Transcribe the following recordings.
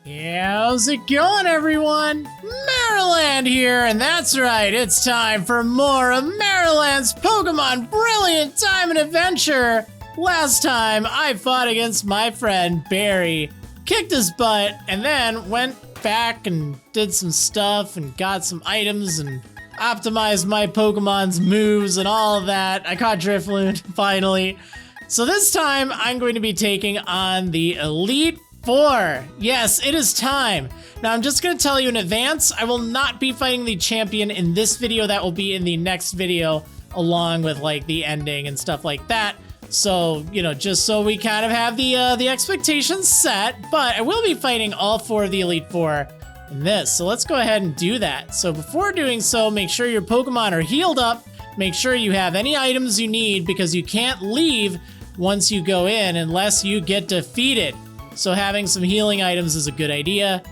How's it going, everyone? Marriland here, and that's right, it's time for more of Marriland's Pokemon Brilliant Time and Adventure. Last time, I fought against my friend Barry, kicked his butt, and then went back and did some stuff and got some items and optimized my Pokemon's moves and all of that. I caught Drifloon, finally. So this time, I'm going to be taking on the Elite Four. Yes, it is time. Now, I'm just going to tell you in advance, I will not be fighting the champion in this video. That will be in the next video, along with like the ending and stuff like that. So, you know, just so we kind of have the expectations set, but I will be fighting all four of the Elite Four in this. So let's go ahead and do that. So before doing so, make sure your Pokemon are healed up. Make sure you have any items you need because you can't leave once you go in unless you get defeated. So having some healing items is a good idea.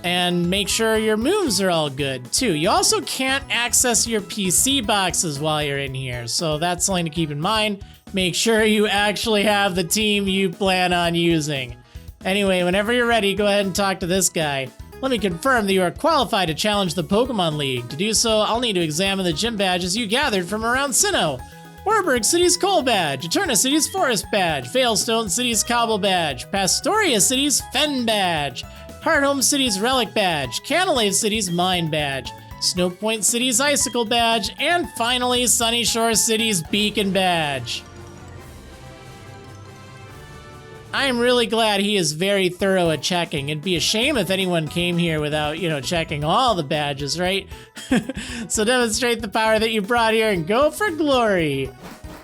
And make sure your moves are all good too. You also can't access your PC boxes while you're in here, so that's something to keep in mind. Make sure you actually have the team you plan on using. Anyway, whenever you're ready, go ahead and talk to this guy. Let me confirm that you are qualified to challenge the Pokémon League. To do so, I'll need to examine the gym badges you gathered from around Sinnoh. Warburg City's Coal Badge, Eterna City's Forest Badge, Veilstone City's Cobble Badge, Pastoria City's Fen Badge, Hearthome City's Relic Badge, Canalave City's Mine Badge, Snowpoint City's Icicle Badge, and finally Sunny Shore City's Beacon Badge. I am really glad he is very thorough at checking. It'd be a shame if anyone came here without, checking all the badges, right? So demonstrate the power that you brought here and go for glory.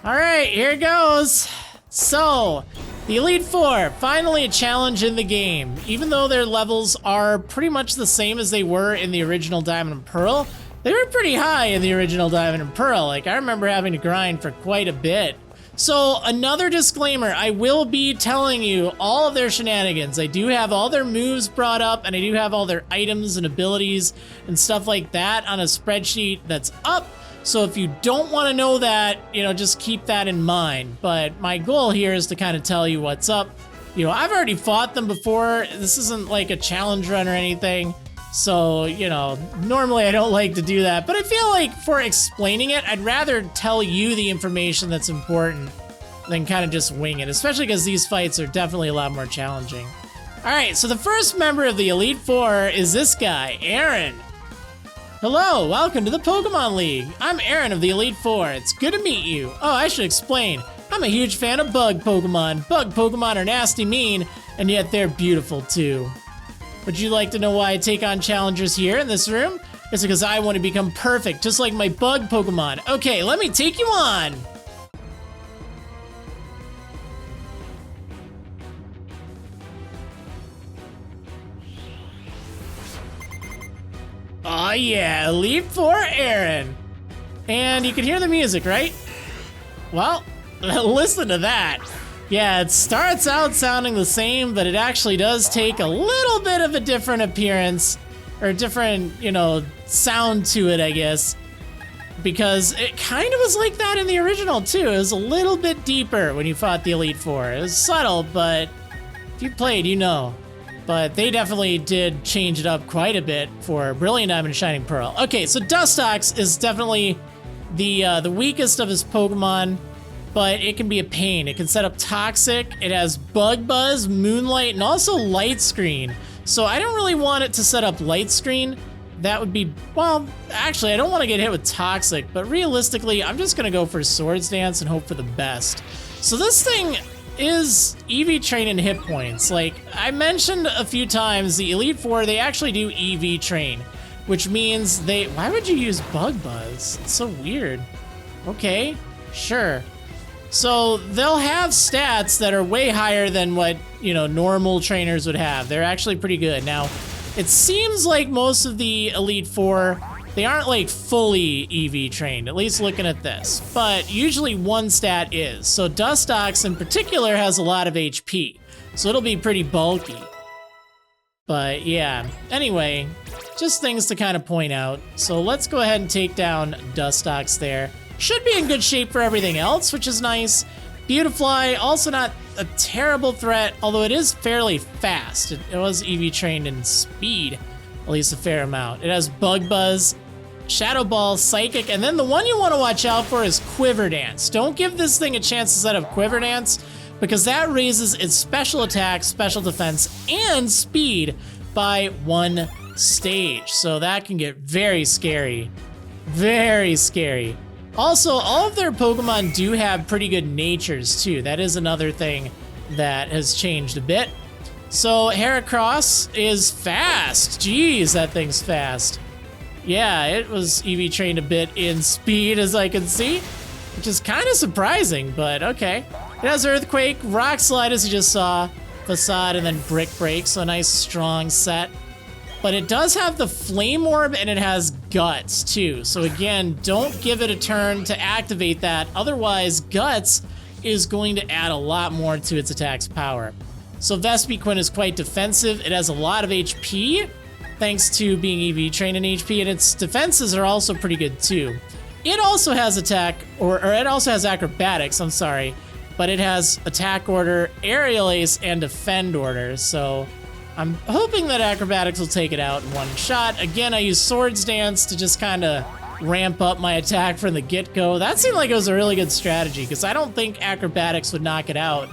All right, here goes. So, the Elite Four, finally a challenge in the game. Even though their levels are pretty much the same as they were in the original Diamond and Pearl, they were pretty high in the original Diamond and Pearl. Like, I remember having to grind for quite a bit. So, another disclaimer, I will be telling you all of their shenanigans. I do have all their moves brought up, and I do have all their items and abilities and stuff like that on a spreadsheet that's up. So if you don't want to know that, just keep that in mind. But my goal here is to kind of tell you what's up. I've already fought them before. This isn't like a challenge run or anything. So, normally I don't like to do that, but I feel like for explaining it, I'd rather tell you the information that's important than kind of just wing it, especially because these fights are definitely a lot more challenging. All right, so the first member of the Elite Four is this guy, Aaron. Hello, welcome to the Pokemon League. I'm Aaron of the Elite Four. It's good to meet you. Oh, I should explain. I'm a huge fan of bug Pokemon. Bug Pokemon are nasty mean, and yet they're beautiful too. Would you like to know why I take on challengers here in this room? It's because I want to become perfect, just like my bug Pokemon. Okay, let me take you on. Oh yeah, Elite Four Aaron. And you can hear the music, right? Well, listen to that. Yeah, it starts out sounding the same, but it actually does take a little bit of a different appearance, or a different, sound to it, I guess. Because it kind of was like that in the original, too. It was a little bit deeper when you fought the Elite Four. It was subtle, but if you played, you know. But they definitely did change it up quite a bit for Brilliant Diamond and Shining Pearl. Okay, so Dustox is definitely the weakest of his Pokemon, but it can be a pain. It can set up Toxic, it has Bug Buzz, Moonlight, and also Light Screen. So I don't really want it to set up Light Screen. That would be, well, actually, I don't want to get hit with Toxic, but realistically, I'm just going to go for Swords Dance and hope for the best. So this thing is EV Train and hit points. Like, I mentioned a few times, the Elite Four, they actually do EV Train, which means why would you use Bug Buzz? It's so weird. Okay, sure. So they'll have stats that are way higher than what, normal trainers would have. They're actually pretty good. Now, it seems like most of the Elite Four, they aren't like fully EV trained, at least looking at this, but usually one stat is. So Dustox in particular has a lot of HP, so it'll be pretty bulky. But yeah, anyway, just things to kind of point out. So let's go ahead and take down Dustox there. Should be in good shape for everything else, which is nice. Beautifly, also not a terrible threat, although it is fairly fast. It was EV trained in speed, at least a fair amount. It has Bug Buzz, Shadow Ball, Psychic, and then the one you want to watch out for is Quiver Dance. Don't give this thing a chance to set up Quiver Dance, because that raises its special attack, special defense, and speed by 1 stage. So that can get very scary. Very scary. Also, all of their Pokemon do have pretty good natures too. That is another thing that has changed a bit. So Heracross is fast. Jeez, that thing's fast. Yeah, it was EV trained a bit in speed, as I can see, which is kind of surprising, but okay. It has Earthquake, Rock Slide, as you just saw, Facade, and then Brick Break, so a nice strong set. But it does have the Flame Orb, and it has Guts, too. So again, don't give it a turn to activate that, otherwise Guts is going to add a lot more to its attack's power. So Vespiquen is quite defensive. It has a lot of HP, thanks to being EV trained in HP, and its defenses are also pretty good, too. It also has attack, or it also has acrobatics, I'm sorry, but it has attack order, aerial ace, and defend order, so I'm hoping that acrobatics will take it out in one shot. Again, I use Swords Dance to just kind of ramp up my attack from the get-go. That seemed like it was a really good strategy, because I don't think acrobatics would knock it out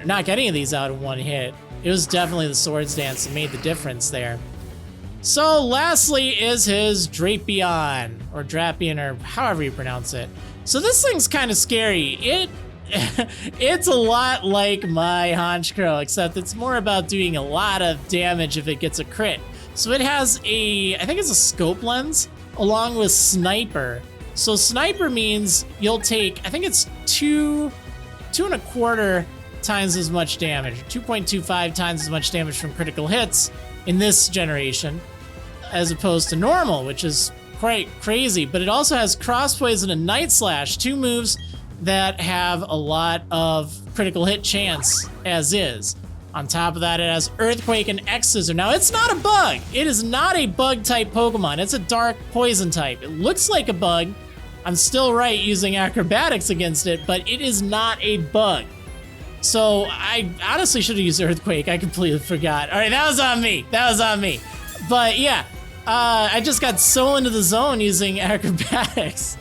knock any of these out in one hit. It was definitely the Swords Dance that made the difference there. So lastly is his Drapion, or Drapion, or however you pronounce it. So this thing's kind of scary. It's a lot like my Honchkrow, except it's more about doing a lot of damage if it gets a crit. So it has I think it's a scope lens, along with Sniper. So Sniper means you'll take, I think it's 2.25 times as much damage, 2.25 times as much damage from critical hits in this generation, as opposed to normal, which is quite crazy. But it also has Cross Poison and Night Slash, 2 moves that have a lot of critical hit chance as is. On top of that, it has Earthquake and X-Scissor. Now, it's not a bug. It is not a bug type Pokemon. It's a dark poison type. It looks like a bug. I'm still right using acrobatics against it, but it is not a bug. So I honestly should have used Earthquake. I completely forgot. All right, that was on me. That was on me. But yeah, I just got so into the zone using acrobatics.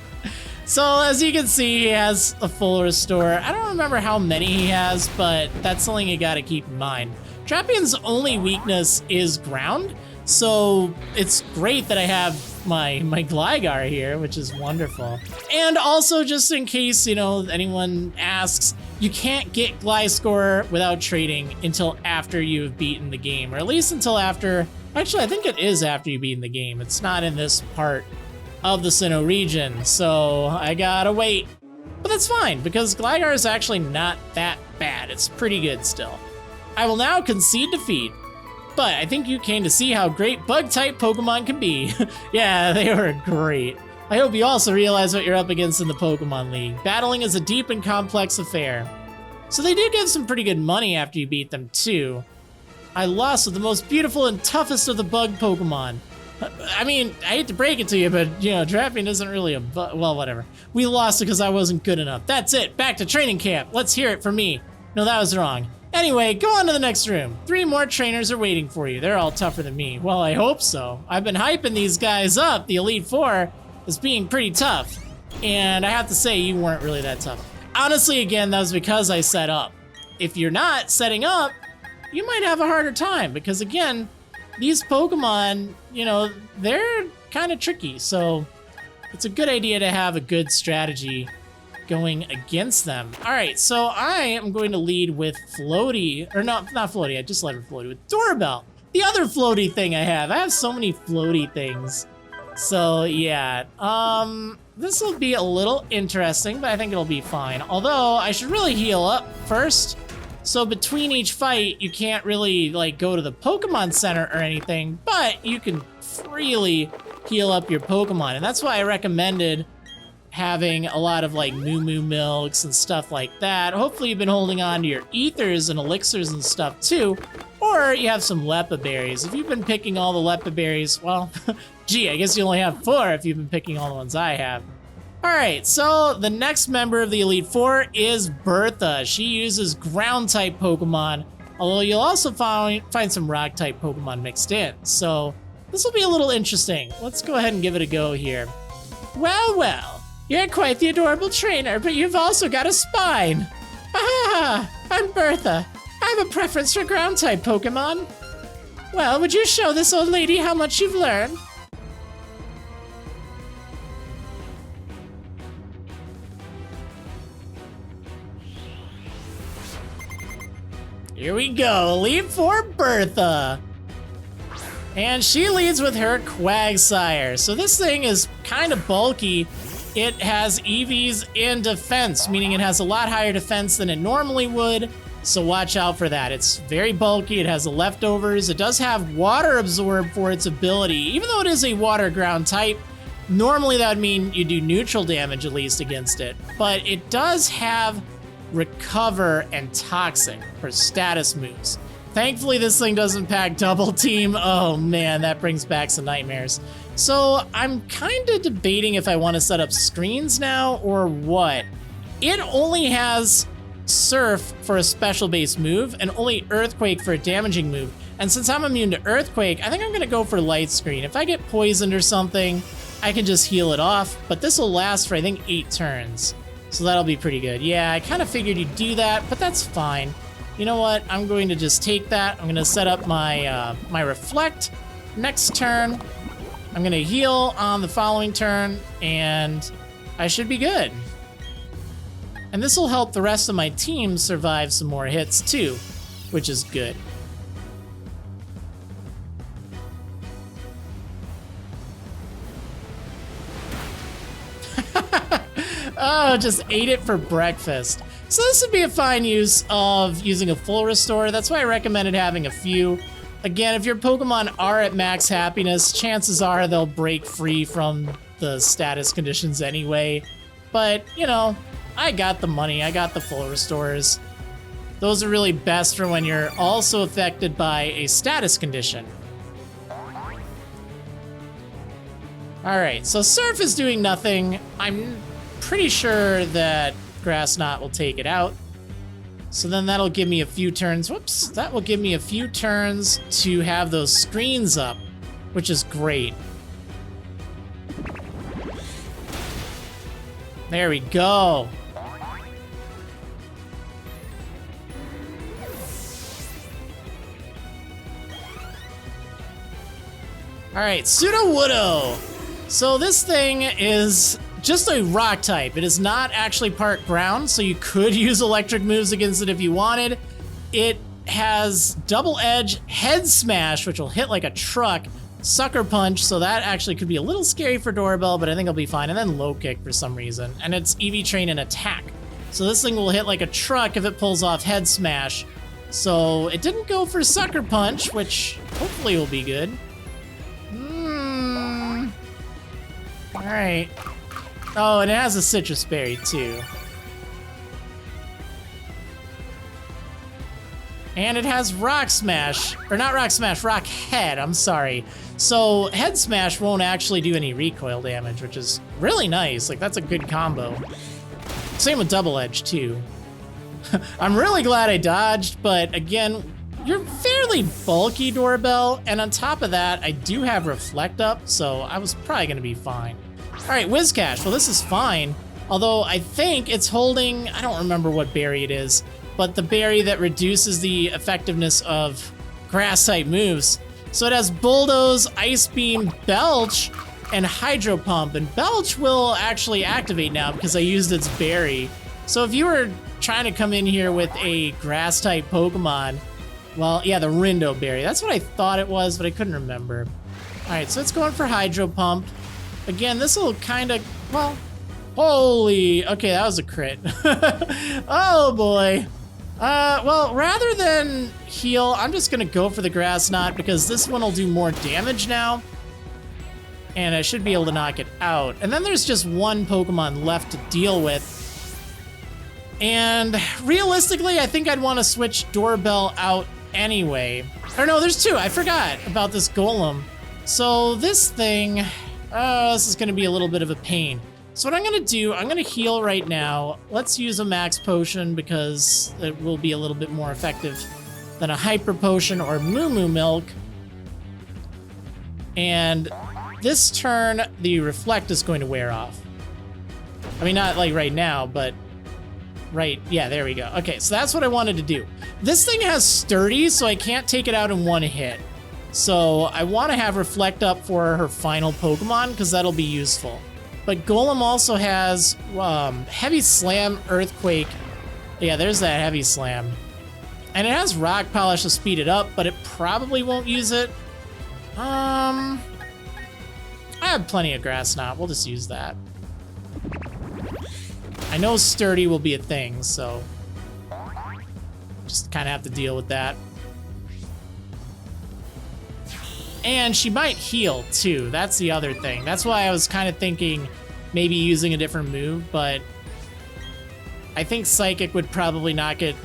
So as you can see, he has a full restore. I don't remember how many he has, but that's something you gotta keep in mind. Drapion's only weakness is ground, so it's great that I have my Gligar here, which is wonderful. And also, just in case, anyone asks, you can't get Gliscor without trading until after you've beaten the game, or at least until after, actually I think it is after you've beaten the game. It's not in this part of the Sinnoh region, so I gotta wait. But that's fine, because Gligar is actually not that bad. It's pretty good still. I will now concede defeat, but I think you came to see how great bug-type Pokemon can be. Yeah, they were great. I hope you also realize what you're up against in the Pokémon League. Battling is a deep and complex affair. So they do give some pretty good money after you beat them, too. I lost with the most beautiful and toughest of the bug Pokemon. I mean, I hate to break it to you, but, Drapion isn't really a bug. Well, whatever. We lost it because I wasn't good enough. That's it. Back to training camp. Let's hear it from me. No, that was wrong. Anyway, go on to the next room. 3 more trainers are waiting for you. They're all tougher than me. Well, I hope so. I've been hyping these guys up, the Elite Four, as being pretty tough. And I have to say, you weren't really that tough. Honestly, again, that was because I set up. If you're not setting up, you might have a harder time. Because again, these Pokemon, they're kind of tricky. So it's a good idea to have a good strategy going against them. All right, so I am going to lead with Floaty, or not Floaty, I just led with Floaty, with Doorbell. The other floaty thing I have so many floaty things. So yeah, this will be a little interesting, but I think it'll be fine. Although I should really heal up first. So between each fight, you can't really go to the Pokemon Center or anything, but you can freely heal up your Pokemon. And that's why I recommended having a lot of Moo Moo Milks and stuff like that. Hopefully you've been holding on to your ethers and elixirs and stuff too, or you have some Leppa berries. If you've been picking all the Leppa berries, well, gee, I guess you only have 4 if you've been picking all the ones I have. Alright, so the next member of the Elite Four is Bertha. She uses ground-type Pokemon, although you'll also find some rock-type Pokemon mixed in. So this will be a little interesting. Let's go ahead and give it a go here. Well, well, you're quite the adorable trainer, but you've also got a spine. Ah, I'm Bertha. I have a preference for ground-type Pokemon. Well, would you show this old lady how much you've learned? Here we go, Elite Four Bertha. And she leads with her Quagsire. So this thing is kind of bulky. It has EVs in defense, meaning it has a lot higher defense than it normally would. So watch out for that. It's very bulky, it has the leftovers. It does have water absorb for its ability. Even though it is a water ground type, normally that would mean you do neutral damage at least against it. But it does have recover and toxic for status moves. Thankfully this thing doesn't pack double team. Oh man, that brings back some nightmares. So I'm kind of debating if I want to set up screens now or what. It only has Surf for a special base move and only Earthquake for a damaging move. And since I'm immune to Earthquake, I think I'm gonna go for Light Screen. If I get poisoned or something, I can just heal it off, but this will last for I think 8 turns. So that'll be pretty good. Yeah, I kind of figured you'd do that, but that's fine. You know what? I'm going to just take that. I'm going to set up my my Reflect next turn. I'm going to heal on the following turn, and I should be good. And this will help the rest of my team survive some more hits too, which is good. Oh, just ate it for breakfast. So this would be a fine use of using a full restore. That's why I recommended having a few. Again, if your Pokemon are at max happiness, chances are they'll break free from the status conditions anyway. But, you know, I got the money. I got the full restores. Those are really best for when you're also affected by a status condition. Alright, so Surf is doing nothing. I'm pretty sure that Grass Knot will take it out. So then that'll give me a few turns. Whoops, that will give me a few turns to have those screens up, which is great. There we go. All right, Sudowoodo. So this thing is just a rock type. It is not actually part ground, so you could use electric moves against it if you wanted. It has double edge, head smash, which will hit like a truck, sucker punch, so that actually could be a little scary for Doorbell, but I think it'll be fine, and then low kick for some reason. And it's EV train and attack. So this thing will hit like a truck if it pulls off head smash. So it didn't go for sucker punch, which hopefully will be good. All right. Oh, and it has a citrus berry too. And it has rock smash, or not rock smash, rock head, I'm sorry. So head smash won't actually do any recoil damage, which is really nice. Like, that's a good combo. Same with double edge too. I'm really glad I dodged, but again, you're fairly bulky, Doorbell, and on top of that, I do have Reflect up, so I was probably gonna be fine. All right, Whiscash, well this is fine, although I think it's holding, I don't remember what berry it is, but the berry that reduces the effectiveness of grass-type moves. So it has Bulldoze, Ice Beam, Belch, and Hydro Pump, and Belch will actually activate now because I used its berry. So if you were trying to come in here with a grass-type Pokemon, well, yeah, the Rindo berry. That's what I thought it was, but I couldn't remember. All right, so it's going for Hydro Pump. Again, this will kind of, well, holy, okay, that was a crit. Oh boy. Well, rather than heal, I'm just gonna go for the Grass Knot because this one will do more damage now. And I should be able to knock it out. And then there's just one Pokemon left to deal with. And realistically, I think I'd want to switch Doorbell out anyway. Or no, there's two. I forgot about this Golem. So this thing, this is going to be a little bit of a pain. So what I'm gonna do, I'm gonna heal right now. Let's use a max potion because it will be a little bit more effective than a hyper potion or moo moo milk. And this turn, the reflect is going to wear off. I mean, not like right now, but right, yeah, there we go. Okay, so that's what I wanted to do. This thing has sturdy, so I can't take it out in one hit. So I want to have reflect up for her final Pokemon because that'll be useful. But Golem also has heavy slam, earthquake. Yeah, there's that heavy slam. And it has rock polish to speed it up, but it probably won't use it. I have plenty of grass knot. We'll just use that. I know sturdy will be a thing, so just kind of have to deal with that. And she might heal too. That's the other thing. That's why I was kind of thinking maybe using a different move, but I think Psychic would probably knock it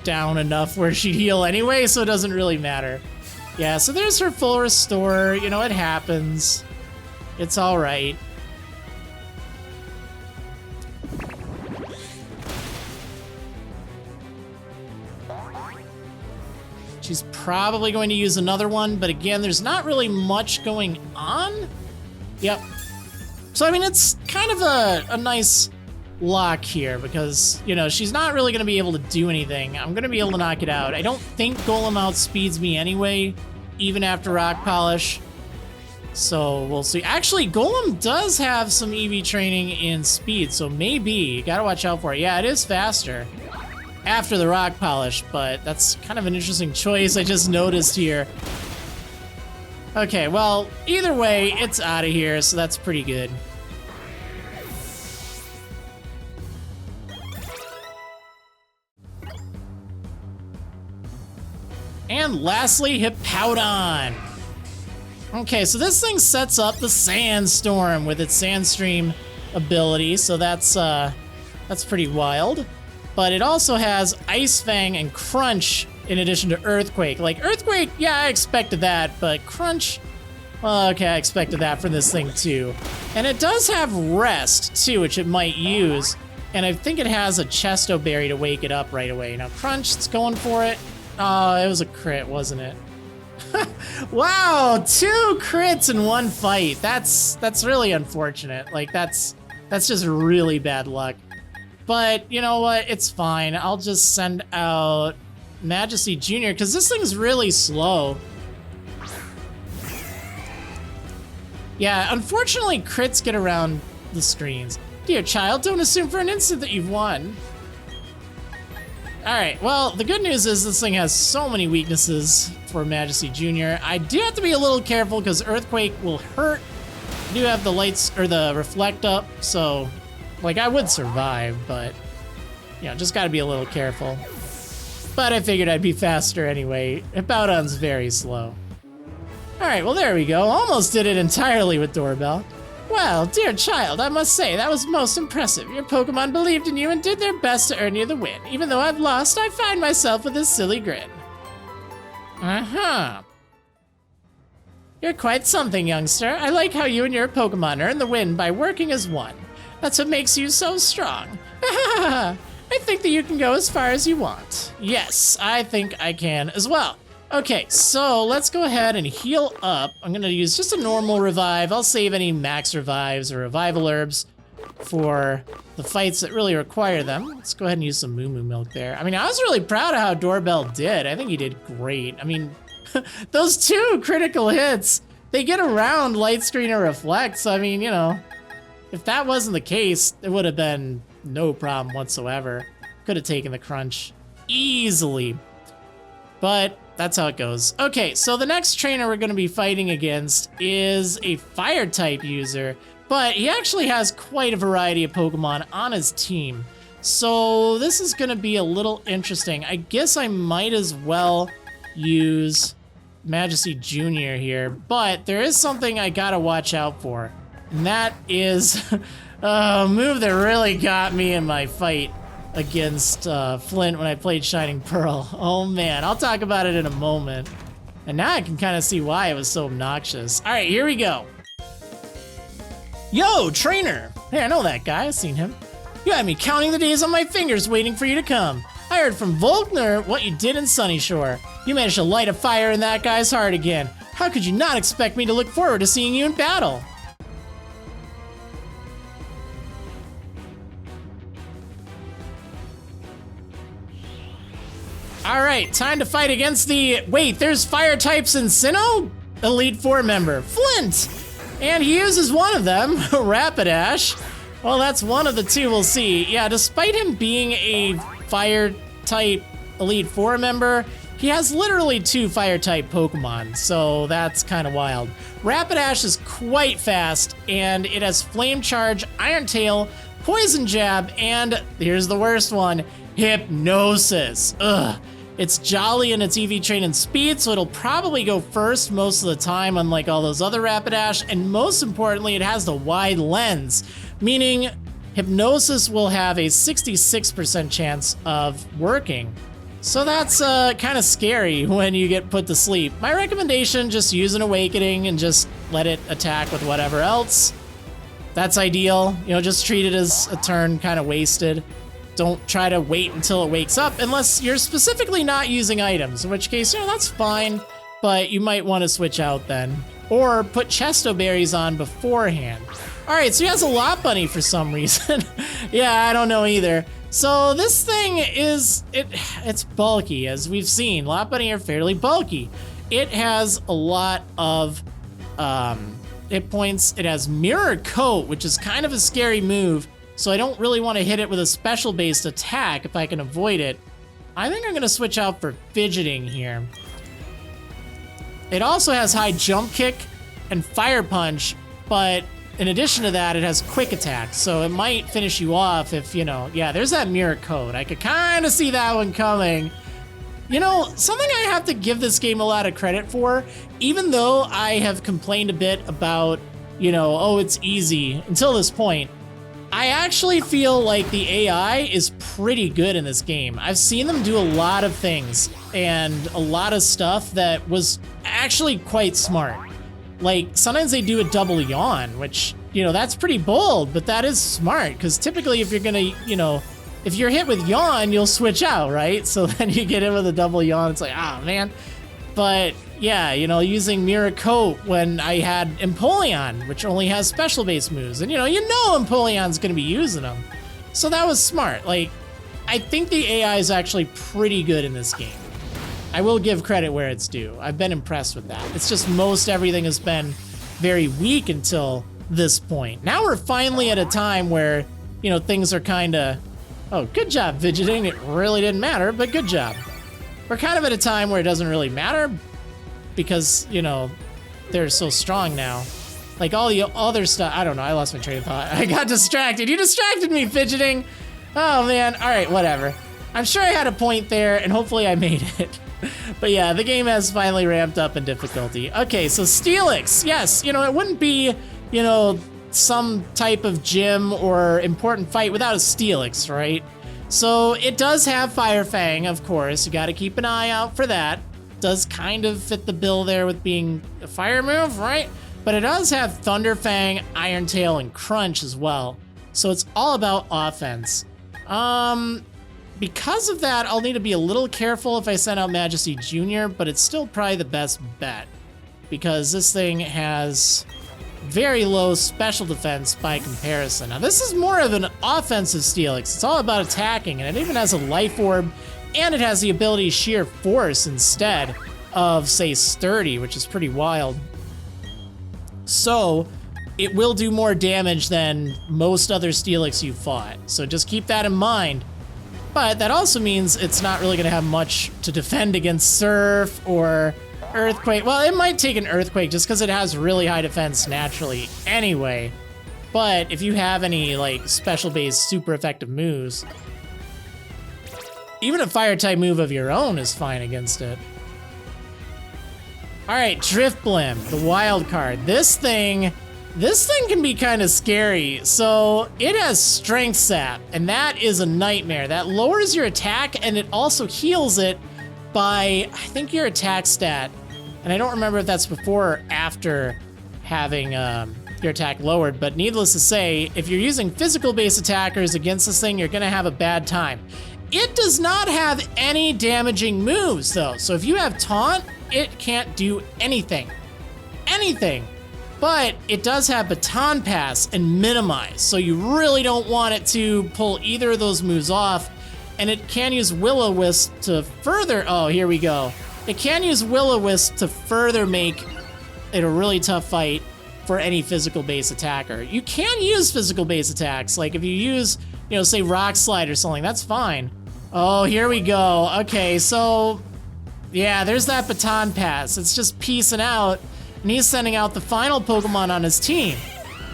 down enough where she'd heal anyway, so it doesn't really matter. Yeah, so there's her full restore. You know, it happens. It's all right. She's probably going to use another one, but again, there's not really much going on. Yep. So, I mean, it's kind of a nice lock here because, you know, she's not really going to be able to do anything. I'm going to be able to knock it out. I don't think Golem outspeeds me anyway, even after Rock Polish. So, we'll see. Actually, Golem does have some EV training in speed, so maybe. You got to watch out for it. Yeah, it is faster after the Rock Polish, but that's kind of an interesting choice I just noticed here. Okay, well, either way, it's out of here, so that's pretty good. And lastly, Hippowdon. Okay, so this thing sets up the Sandstorm with its Sandstream ability, so that's pretty wild. But it also has Ice Fang and Crunch in addition to Earthquake. Like, Earthquake, yeah, I expected that, but Crunch, well, okay, I expected that from this thing too. And it does have Rest too, which it might use. And I think it has a Chesto Berry to wake it up right away. Now, Crunch, it's going for it. Oh, it was a crit, wasn't it? Wow, 2 crits in one fight. That's really unfortunate. Like, that's just really bad luck. But you know what? It's fine. I'll just send out Majesty Jr. because this thing's really slow. Yeah, unfortunately, crits get around the screens. Dear child, don't assume for an instant that you've won. All right, well, the good news is this thing has so many weaknesses for Majesty Jr. I do have to be a little careful because Earthquake will hurt. I do have the lights or the reflect up, so like I would survive, but you know, just gotta be a little careful. But I figured I'd be faster anyway. Hippowdon's very slow. All right, well, there we go. Almost did it entirely with Doorbell. Well, dear child, I must say that was most impressive. Your Pokemon believed in you and did their best to earn you the win. Even though I've lost, I find myself with a silly grin. Uh-huh. You're quite something, youngster. I like how you and your Pokemon earn the win by working as one. That's what makes you so strong. I think that you can go as far as you want. Yes, I think I can as well. Okay, so let's go ahead and heal up. I'm gonna use just a normal revive. I'll save any max revives or revival herbs for the fights that really require them. Let's go ahead and use some Moo Moo Milk there. I mean, I was really proud of how Doorbell did. I think he did great. I mean, those 2 critical hits, they get around Light Screen or Reflect, so I mean, you know, if that wasn't the case, it would have been no problem whatsoever. Could have taken the Crunch easily, but that's how it goes. Okay, so the next trainer we're going to be fighting against is a Fire-type user, but he actually has quite a variety of Pokemon on his team. So this is going to be a little interesting. I guess I might as well use Majesty Jr. here, but there is something I got to watch out for. And that is a move that really got me in my fight against Flint when I played Shining Pearl. Oh man, I'll talk about it in a moment. And now I can kind of see why it was so obnoxious. All right, here we go. Yo, trainer! Hey, I know that guy. I've seen him. You had me counting the days on my fingers waiting for you to come. I heard from Volkner what you did in Sunnyshoire. You managed to light a fire in that guy's heart again. How could you not expect me to look forward to seeing you in battle? Alright, time to fight against the... Wait, there's fire types in Sinnoh? Elite Four member, Flint! And he uses one of them, Rapidash. Well, that's one of the two we'll see. Yeah, despite him being a fire type Elite Four member, he has literally 2 fire type Pokemon, so that's kind of wild. Rapidash is quite fast, and it has Flame Charge, Iron Tail, Poison Jab, and here's the worst one, Hypnosis. Ugh. It's jolly in its EV train and speed, so it'll probably go first most of the time, unlike all those other Rapidash, and most importantly, it has the wide lens, meaning Hypnosis will have a 66% chance of working. So that's kind of scary when you get put to sleep. My recommendation, just use an Awakening and just let it attack with whatever else. That's ideal. You know, just treat it as a turn kind of wasted. Don't try to wait until it wakes up unless you're specifically not using items, in which case, you know, that's fine, but you might want to switch out then. Or put Chesto Berries on beforehand. All right, so he has a Lot Bunny for some reason. Yeah, I don't know either. So this thing is, it's bulky, as we've seen. Lot Bunny are fairly bulky. It has a lot of hit points. It has Mirror Coat, which is kind of a scary move. So I don't really want to hit it with a special-based attack if I can avoid it. I think I'm going to switch out for Fidgeting here. It also has High Jump Kick and Fire Punch, but in addition to that, it has Quick Attack, so it might finish you off if, you know... Yeah, there's that Mirror Coat. I could kind of see that one coming. You know, something I have to give this game a lot of credit for, even though I have complained a bit about, you know, oh, it's easy, until this point, I actually feel like the AI is pretty good in this game. I've seen them do a lot of things and a lot of stuff that was actually quite smart. Like, sometimes they do a double yawn, which, you know, that's pretty bold, but that is smart, because typically if you're gonna, you know, if you're hit with yawn, you'll switch out, right? So then you get in with a double yawn, it's like, ah, man. But yeah, you know, using Mirror Coat when I had Empoleon, which only has special-based moves. And you know Empoleon's gonna be using them. So that was smart. Like, I think the AI is actually pretty good in this game. I will give credit where it's due. I've been impressed with that. It's just most everything has been very weak until this point. Now we're finally at a time where, you know, things are kinda... Oh, good job, Fidgeting. It really didn't matter, but good job. We're kind of at a time where it doesn't really matter because, you know, they're so strong now. Like all the other stuff, I don't know, I lost my train of thought. I got distracted. You distracted me, Fidgeting. Oh man, all right, whatever. I'm sure I had a point there and hopefully I made it. But yeah, the game has finally ramped up in difficulty. Okay, so Steelix, yes, you know, it wouldn't be, you know, some type of gym or important fight without a Steelix, right? So it does have Fire Fang, of course. You got to keep an eye out for that. Does kind of fit the bill there with being a fire move, right? But it does have Thunder Fang, Iron Tail, and Crunch as well. So it's all about offense. Because of that, I'll need to be a little careful if I send out Majesty Jr., but it's still probably the best bet. Because this thing has very low special defense by comparison. Now this is more of an offensive Steelix. It's all about attacking, and it even has a Life Orb, and it has the ability Sheer Force instead of, say, Sturdy, which is pretty wild. So it will do more damage than most other Steelix you've fought. So just keep that in mind. But that also means it's not really going to have much to defend against Surf or Earthquake. Well, it might take an Earthquake just because it has really high defense naturally anyway. But if you have any like special-based super effective moves, even a Fire-type move of your own is fine against it. All right, Drifblim, the wild card. This thing can be kind of scary. So it has Strength Sap, and that is a nightmare. That lowers your attack, and it also heals it by, I think, your attack stat. And I don't remember if that's before or after having, spear attack lowered, but needless to say, if you're using physical base attackers against this thing, you're gonna have a bad time. It does not have any damaging moves though, so if you have taunt, it can't do anything. Anything. But it does have baton pass and minimize, so you really don't want it to pull either of those moves off. And it can use Will-O-Wisp to further, oh, here we go. It can use Will-O-Wisp to further make it a really tough fight for any physical base attacker. You can use physical base attacks, like if you use, you know, say Rock Slide or something, that's fine. Oh, here we go. Okay, so, yeah, there's that baton pass. It's just piecing out. And he's sending out the final Pokemon on his team.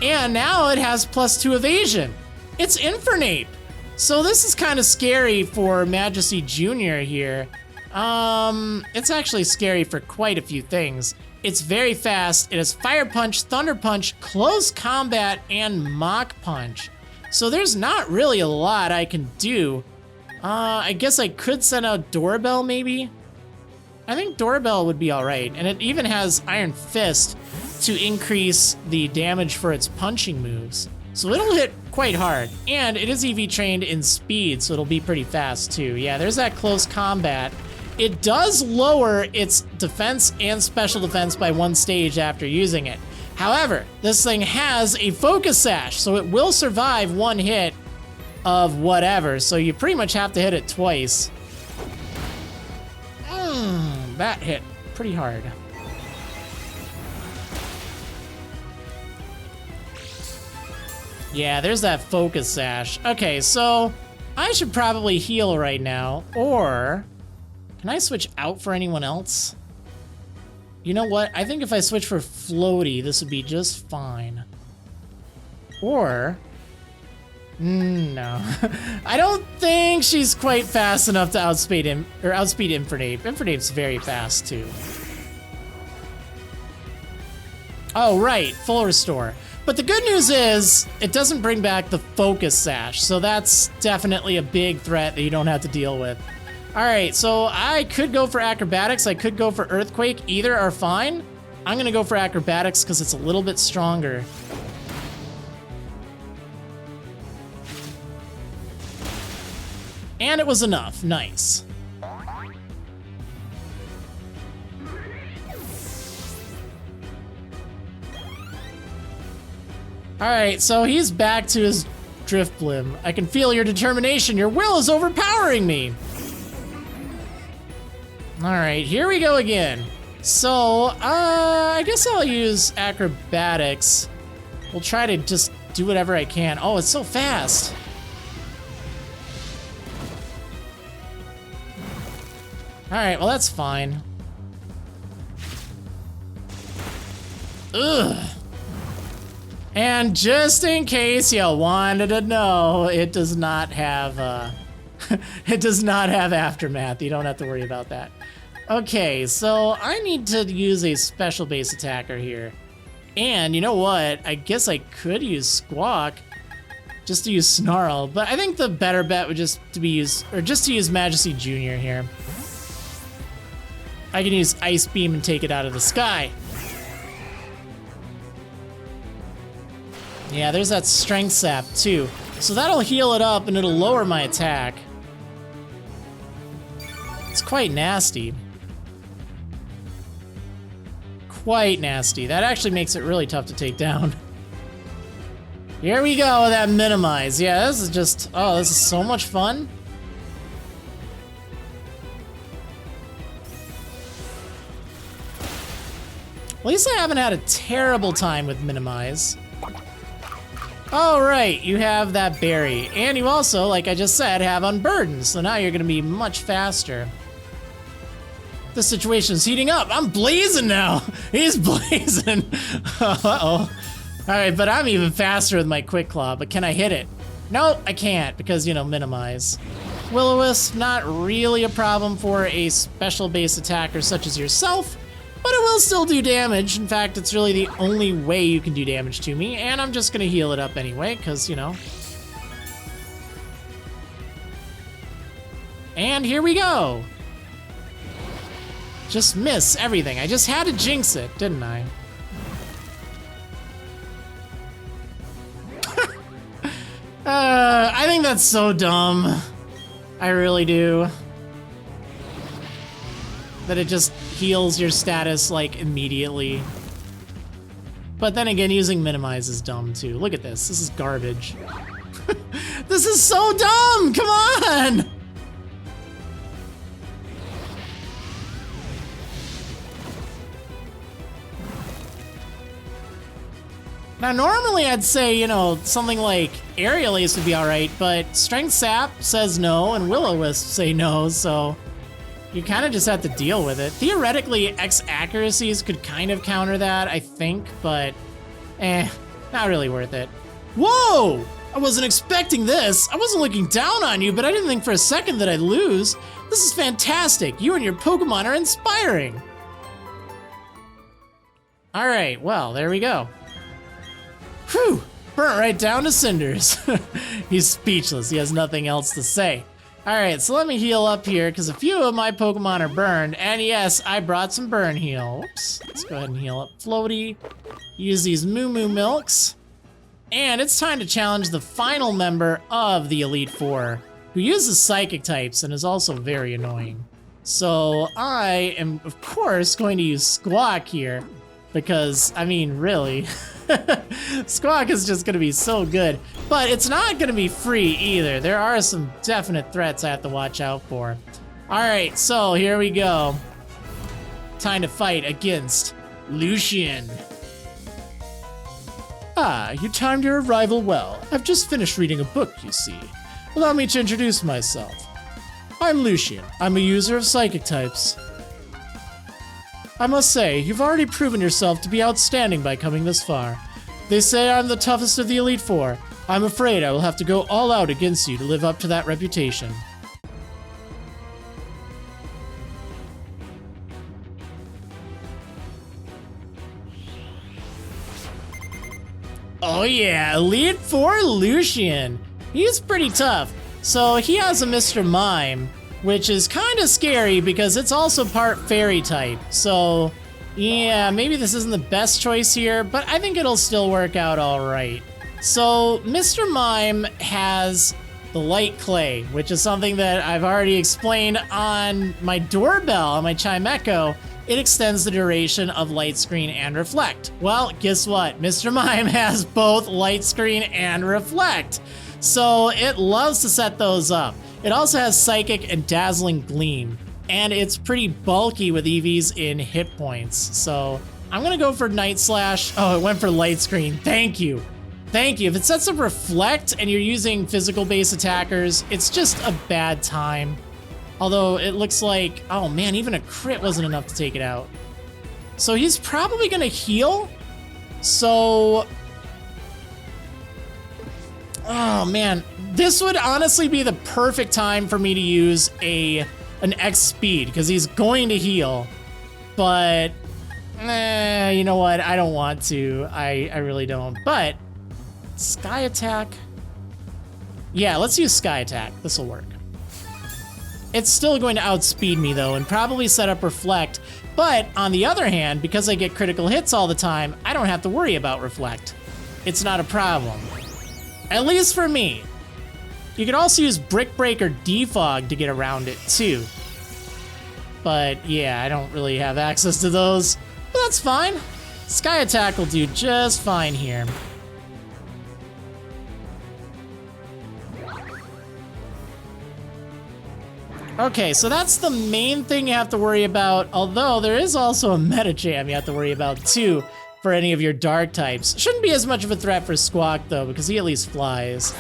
And now it has +2 evasion. It's Infernape. So this is kind of scary for Majesty Jr. here. It's actually scary for quite a few things. It's very fast. It has Fire Punch, Thunder Punch, Close Combat, and Mach Punch. So there's not really a lot I can do. I guess I could send out Doorbell maybe? I think Doorbell would be all right, and it even has Iron Fist to increase the damage for its punching moves. So it'll hit quite hard, and it is EV trained in speed, so it'll be pretty fast too. Yeah, there's that close combat. It does lower its defense and special defense by 1 stage after using it. However, this thing has a Focus Sash, so it will survive 1 hit of whatever, so you pretty much have to hit it twice. That hit pretty hard. Yeah, there's that Focus Sash. Okay, so I should probably heal right now, or can I switch out for anyone else? You know what? I think if I switch for Floaty, this would be just fine. Or no, I don't think she's quite fast enough to outspeed Infernape. Infernape's very fast too. Oh right, full restore. But the good news is it doesn't bring back the Focus Sash, so that's definitely a big threat that you don't have to deal with. All right, so I could go for Acrobatics. I could go for Earthquake. Either are fine. I'm gonna go for Acrobatics because it's a little bit stronger. And it was enough. Nice. Alright, so he's back to his Drifblim. I can feel your determination. Your will is overpowering me. Alright, here we go again. So, I guess I'll use Acrobatics. We'll try to just do whatever I can. Oh, it's so fast. Alright, well that's fine. Ugh. And just in case you wanted to know, it does not have, it does not have Aftermath. You don't have to worry about that. Okay, so I need to use a special base attacker here. And you know what? I guess I could use Squawk just to use Snarl, but I think the better bet would just to use Majesty Jr. here. I can use Ice Beam and take it out of the sky. Yeah, there's that Strength Sap too. So that'll heal it up and it'll lower my attack. It's quite nasty. Quite nasty. That actually makes it really tough to take down. Here we go with that Minimize. Yeah, this is just, oh, this is so much fun. At least I haven't had a terrible time with Minimize. All right, you have that berry. And you also, like I just said, have Unburden. So now you're gonna be much faster. The situation's heating up. I'm blazing now. He's blazing. Uh-oh. All right, but I'm even faster with my Quick Claw, but can I hit it? Nope, I can't because, you know, Minimize. Will-O-Wisp, not really a problem for a special base attacker such as yourself, but it will still do damage. In fact, it's really the only way you can do damage to me, and I'm just gonna heal it up anyway, because, you know. And here we go. Just miss everything. I just had to jinx it, didn't I? I think that's so dumb. I really do. That it just heals your status, like, immediately. But then again, using minimize is dumb, too. Look at this. This is garbage. This is so dumb! Come on! Now, normally I'd say, you know, something like Aerial Ace would be alright, but Strength Sap says no, and Will-O-Wisp say no, so you kind of just have to deal with it. Theoretically, X accuracies could kind of counter that, I think, but not really worth it. Whoa! I wasn't expecting this. I wasn't looking down on you, but I didn't think for a second that I'd lose. This is fantastic. You and your Pokemon are inspiring. All right, well, there we go. Whew, burnt right down to cinders. He's speechless. He has nothing else to say. All right, so let me heal up here because a few of my Pokemon are burned. And yes, I brought some burn heal. Oops, let's go ahead and heal up Floaty. Use these Moo Moo Milks. And it's time to challenge the final member of the Elite Four, who uses Psychic types and is also very annoying. So I am, of course, going to use Squawk here because, I mean, really, Squawk is just going to be so good. But it's not going to be free either. There are some definite threats I have to watch out for. All right, so here we go. Time to fight against Lucian. Ah, you timed your arrival well. I've just finished reading a book, you see. Allow me to introduce myself. I'm Lucian. I'm a user of Psychic types. I must say, you've already proven yourself to be outstanding by coming this far. They say I'm the toughest of the Elite Four. I'm afraid I will have to go all out against you to live up to that reputation. Oh yeah, Elite Four Lucian. He's pretty tough. So he has a Mr. Mime, which is kind of scary because it's also part fairy type. So yeah, maybe this isn't the best choice here, but I think it'll still work out all right. So Mr. Mime has the light clay, which is something that I've already explained on my doorbell, on my Chime Echo. It extends the duration of light screen and reflect. Well, guess what? Mr. Mime has both light screen and reflect. So it loves to set those up. It also has Psychic and Dazzling Gleam, and it's pretty bulky with EVs in hit points. So I'm gonna go for Night Slash. Oh, it went for light screen. Thank you. Thank you. If it sets up reflect and you're using physical base attackers, it's just a bad time. Although it looks like, oh man, even a crit wasn't enough to take it out. So he's probably gonna heal. So, oh man, this would honestly be the perfect time for me to use an X speed because he's going to heal. But, you know what? I don't want to. I really don't. But Sky Attack. Yeah, let's use Sky Attack. This will work. It's still going to outspeed me though and probably set up Reflect, but on the other hand, because I get critical hits all the time, I don't have to worry about Reflect. It's not a problem. At least for me. You could also use Brick Break or Defog to get around it too. But yeah, I don't really have access to those, but that's fine. Sky Attack will do just fine here. Okay, so that's the main thing you have to worry about, although there is also a Medicham you have to worry about too for any of your dark types. Shouldn't be as much of a threat for Squawk though, because he at least flies.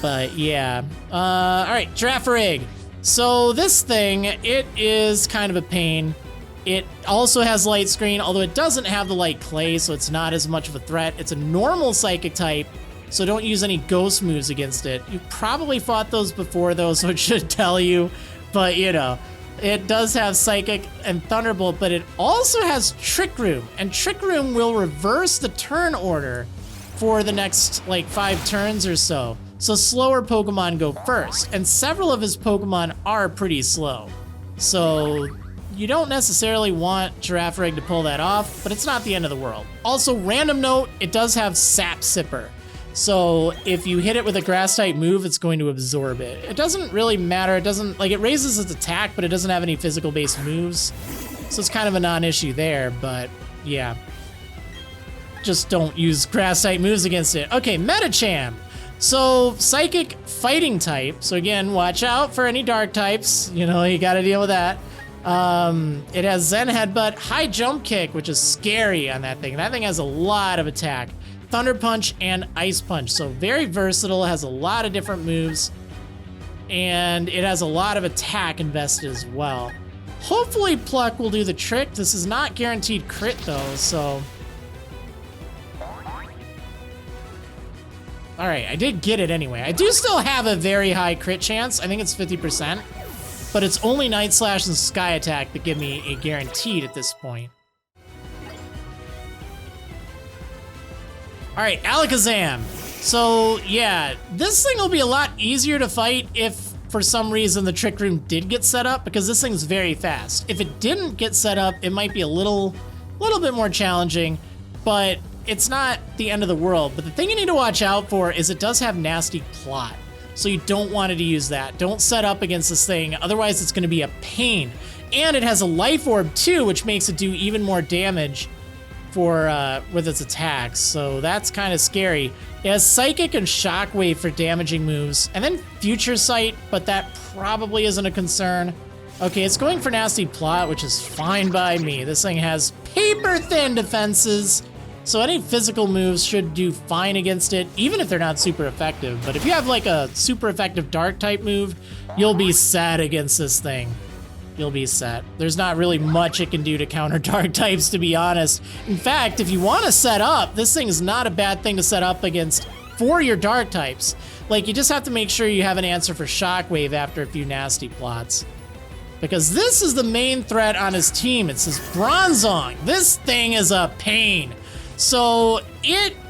But yeah. Alright, Girafarig. So this thing, it is kind of a pain. It also has light screen, although it doesn't have the light clay, so it's not as much of a threat. It's a normal Psychic type, so don't use any ghost moves against it. You probably fought those before though, so it should tell you. But you know, it does have Psychic and Thunderbolt, but it also has Trick Room. And Trick Room will reverse the turn order for the next like 5 turns or so. So slower Pokemon go first. And several of his Pokemon are pretty slow. So you don't necessarily want Girafarig to pull that off, but it's not the end of the world. Also, random note, it does have Sap Sipper. So if you hit it with a grass type move, it's going to absorb it. It doesn't really matter. It doesn't, like, it raises its attack, but it doesn't have any physical based moves. So it's kind of a non-issue there, but yeah. Just don't use grass type moves against it. Okay, Medicham. So psychic fighting type. So again, watch out for any dark types. You know, you got to deal with that. It has Zen Headbutt, High Jump Kick, which is scary on that thing. That thing has a lot of attack. Thunder Punch and Ice Punch. So very versatile, has a lot of different moves. And it has a lot of attack invested as well. Hopefully Pluck will do the trick. This is not guaranteed crit though, so... Alright, I did get it anyway. I do still have a very high crit chance. I think it's 50%. But it's only Night Slash and Sky Attack that give me a guaranteed at this point. All right, Alakazam. So yeah, this thing will be a lot easier to fight if for some reason the Trick Room did get set up, because this thing's very fast. If it didn't get set up, it might be a little bit more challenging, but it's not the end of the world. But the thing you need to watch out for is it does have nasty plot. So you don't want to use that. Don't set up against this thing, otherwise it's gonna be a pain. And it has a Life Orb too, which makes it do even more damage for with its attacks, so that's kind of scary. It has Psychic and Shockwave for damaging moves, and then Future Sight, but that probably isn't a concern. Okay, it's going for Nasty Plot, which is fine by me. This thing has paper thin defenses, so any physical moves should do fine against it, even if they're not super effective. But if you have like a super effective Dark type move, you'll be set against this thing. You'll be set. There's not really much it can do to counter dark types, to be honest. In fact, if you want to set up, this thing is not a bad thing to set up against for your dark types. Like, you just have to make sure you have an answer for Shockwave after a few nasty plots. Because this is the main threat on his team. It's his Bronzong. This thing is a pain. So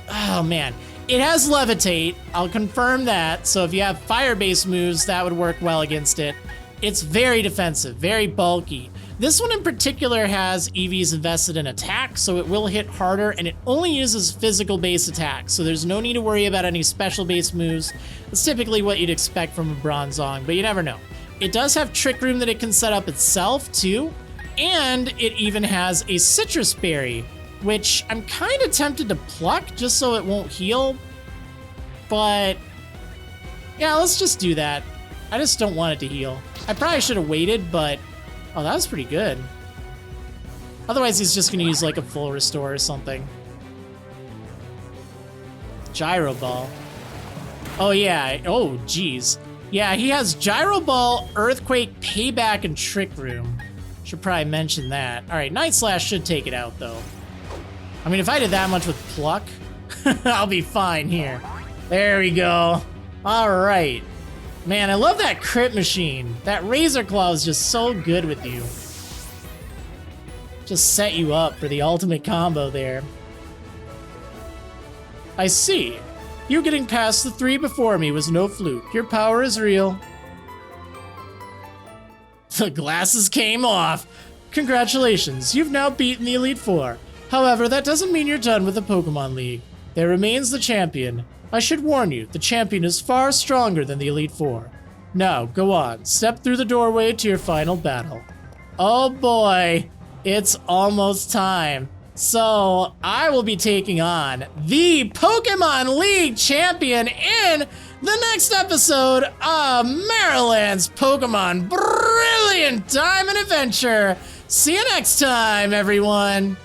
oh man, it has Levitate. I'll confirm that. So if you have fire-based moves, that would work well against it. It's very defensive, very bulky. This one in particular has EVs invested in attack, so it will hit harder, and it only uses physical-based attacks, so there's no need to worry about any special-based moves. It's typically what you'd expect from a Bronzong, but you never know. It does have Trick Room that it can set up itself, too, and it even has a Citrus Berry, which I'm kind of tempted to pluck just so it won't heal, but yeah, let's just do that. I just don't want it to heal. I probably should have waited, but oh, that was pretty good. Otherwise, he's just gonna use like a full restore or something. Gyro Ball. Oh yeah, oh geez. Yeah, he has Gyro Ball, Earthquake, Payback, and Trick Room. Should probably mention that. All right, Night Slash should take it out though. I mean, if I did that much with Pluck, I'll be fine here. There we go. All right. Man, I love that crit machine. That Razor Claw is just so good with you. Just set you up for the ultimate combo there. I see. You getting past the 3 before me was no fluke. Your power is real. The glasses came off. Congratulations, you've now beaten the Elite Four. However, that doesn't mean you're done with the Pokémon League. There remains the champion. I should warn you, the champion is far stronger than the Elite Four. Now, go on, step through the doorway to your final battle. Oh boy, it's almost time. So, I will be taking on the Pokémon League champion in the next episode of Marriland's Pokémon Brilliant Time and Adventure. See you next time, everyone.